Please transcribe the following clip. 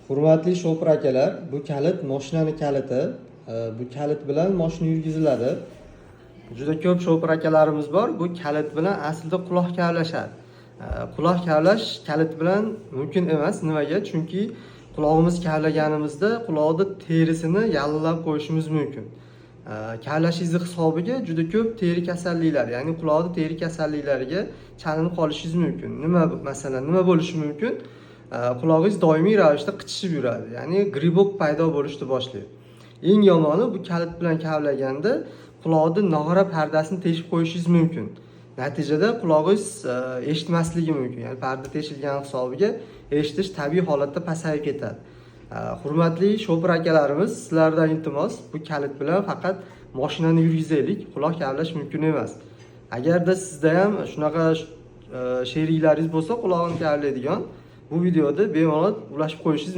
Hurmatli shopir akalar, bu kalit mashinani kaliti. Bu kalit bilan mashina yurgiziladi. Juda ko'p shopir akalarimiz bor. Bu kalit bilan aslida quloq kavlashadi. Quloq kavlash kalit bilan mumkin emas. Nimaga? Chunki qulog'imiz kavlaganimizda quloqni terisini yallalab qo'yishimiz mumkin. Kavlashingiz hisobiga juda ko'p teri kasalliklari, ya'ni quloqni teri kasalliklariga chalinib qolishingiz mumkin. Masalan, nima bo'lishi mumkin? Qulog'ingiz doimiy ravishda qichishib yuradi, ya'ni gribok paydo bo'lishni boshlaydi. Eng yomoni bu kalit bilan kavlaganda quloqni nog'ora pardasini teshib qo'yishingiz mumkin. Natijada quloqingiz eshitmasligi mumkin, ya'ni parda teshilgan hisobiga eshitish tabiiy holatda pasayib ketadi. Hurmatli shopir akalarimiz, sizlardan iltimos, bu kalit bilan faqat mashinani yurgizaylik, quloq kavlash mumkin emas. Agarda sizda ham shunaqa sheriklaringiz bo'lsa, quloqni kavlaydigan, bu videoda bemalol ulashib qo'yishingiz